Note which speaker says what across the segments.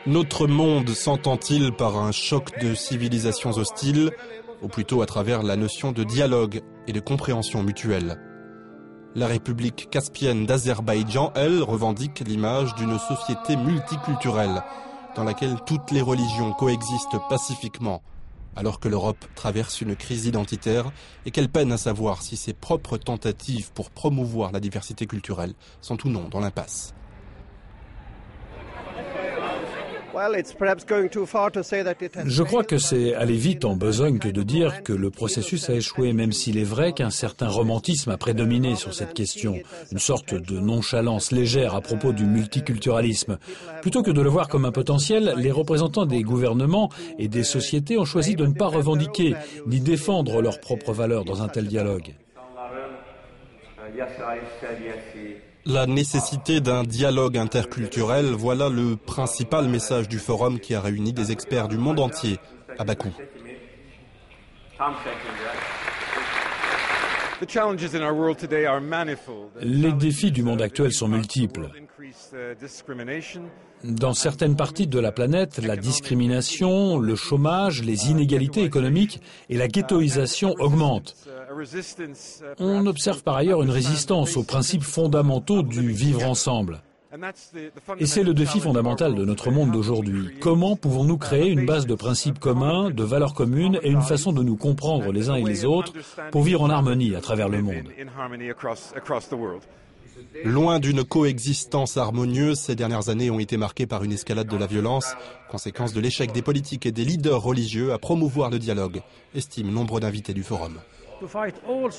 Speaker 1: Notre monde s'entend-il par un choc de civilisations hostiles, ou plutôt à travers la notion de dialogue et de compréhension mutuelle? La République caspienne d'Azerbaïdjan, elle, revendique l'image d'une société multiculturelle, dans laquelle toutes les religions coexistent pacifiquement, alors que l'Europe traverse une crise identitaire et qu'elle peine à savoir si ses propres tentatives pour promouvoir la diversité culturelle sont ou non dans l'impasse.
Speaker 2: Je crois que c'est aller vite en besogne que de dire que le processus a échoué, même s'il est vrai qu'un certain romantisme a prédominé sur cette question, une sorte de nonchalance légère à propos du multiculturalisme. Plutôt que de le voir comme un potentiel, les représentants des gouvernements et des sociétés ont choisi de ne pas revendiquer ni défendre leurs propres valeurs dans un tel dialogue.
Speaker 1: La nécessité d'un dialogue interculturel, voilà le principal message du forum qui a réuni des experts du monde entier à Bakou.
Speaker 2: Les défis du monde actuel sont multiples. Dans certaines parties de la planète, la discrimination, le chômage, les inégalités économiques et la ghettoisation augmentent. On observe par ailleurs une résistance aux principes fondamentaux du vivre ensemble. Et c'est le défi fondamental de notre monde d'aujourd'hui. Comment pouvons-nous créer une base de principes communs, de valeurs communes et une façon de nous comprendre les uns et les autres pour vivre en harmonie à travers le monde?
Speaker 1: Loin d'une coexistence harmonieuse, ces dernières années ont été marquées par une escalade de la violence, conséquence de l'échec des politiques et des leaders religieux à promouvoir le dialogue, estiment nombre d'invités du forum.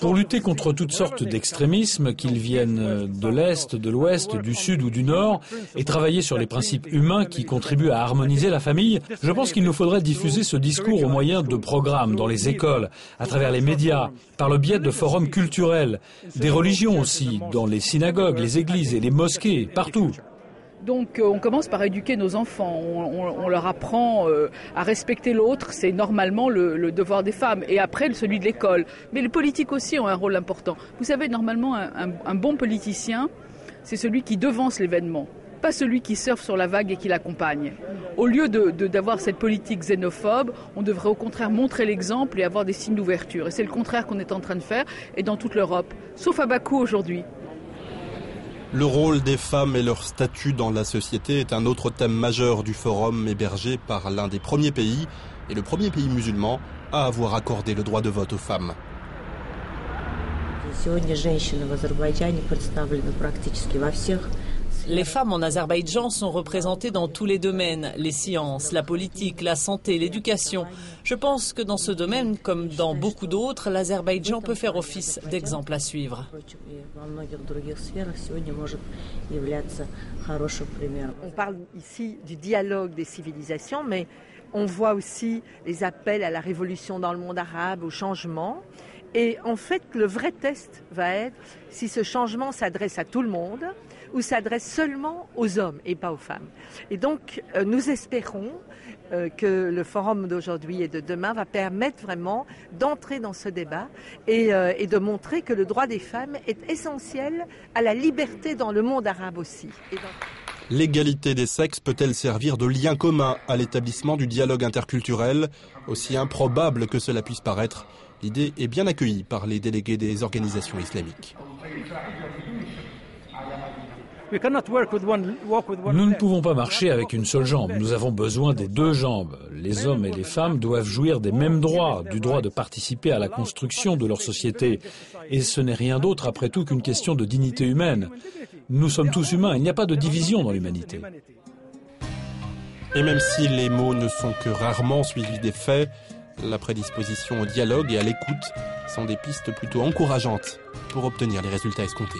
Speaker 2: Pour lutter contre toutes sortes d'extrémismes, qu'ils viennent de l'Est, de l'Ouest, du Sud ou du Nord, et travailler sur les principes humains qui contribuent à harmoniser la famille, je pense qu'il nous faudrait diffuser ce discours au moyen de programmes dans les écoles, à travers les médias, par le biais de forums culturels, des religions aussi, dans les synagogues, les églises et les mosquées, partout.
Speaker 3: Donc on commence par éduquer nos enfants, on leur apprend à respecter l'autre, c'est normalement le devoir des femmes, et après celui de l'école. Mais les politiques aussi ont un rôle important. Vous savez, normalement un bon politicien, c'est celui qui devance l'événement, pas celui qui surfe sur la vague et qui l'accompagne. Au lieu d'avoir cette politique xénophobe, on devrait au contraire montrer l'exemple et avoir des signes d'ouverture. Et c'est le contraire qu'on est en train de faire, et dans toute l'Europe, sauf à Bakou aujourd'hui.
Speaker 1: Le rôle des femmes et leur statut dans la société est un autre thème majeur du forum hébergé par l'un des premiers pays, et le premier pays musulman, à avoir accordé le droit de vote aux femmes.
Speaker 4: Les femmes en Azerbaïdjan sont représentées dans tous les domaines, les sciences, la politique, la santé, l'éducation. Je pense que dans ce domaine, comme dans beaucoup d'autres, l'Azerbaïdjan peut faire office d'exemple à suivre.
Speaker 5: On parle ici du dialogue des civilisations, mais on voit aussi les appels à la révolution dans le monde arabe, au changement. Et en fait, le vrai test va être si ce changement s'adresse à tout le monde ou s'adresse seulement aux hommes et pas aux femmes. Et donc, nous espérons que le forum d'aujourd'hui et de demain va permettre vraiment d'entrer dans ce débat et de montrer que le droit des femmes est essentiel à la liberté dans le monde arabe aussi.
Speaker 1: L'égalité des sexes peut-elle servir de lien commun à l'établissement du dialogue interculturel? Aussi improbable que cela puisse paraître, l'idée est bien accueillie par les délégués des organisations islamiques.
Speaker 2: Nous ne pouvons pas marcher avec une seule jambe. Nous avons besoin des deux jambes. Les hommes et les femmes doivent jouir des mêmes droits, du droit de participer à la construction de leur société. Et ce n'est rien d'autre, après tout, qu'une question de dignité humaine. Nous sommes tous humains, il n'y a pas de division dans l'humanité.
Speaker 1: Et même si les mots ne sont que rarement suivis des faits, la prédisposition au dialogue et à l'écoute sont des pistes plutôt encourageantes pour obtenir les résultats escomptés.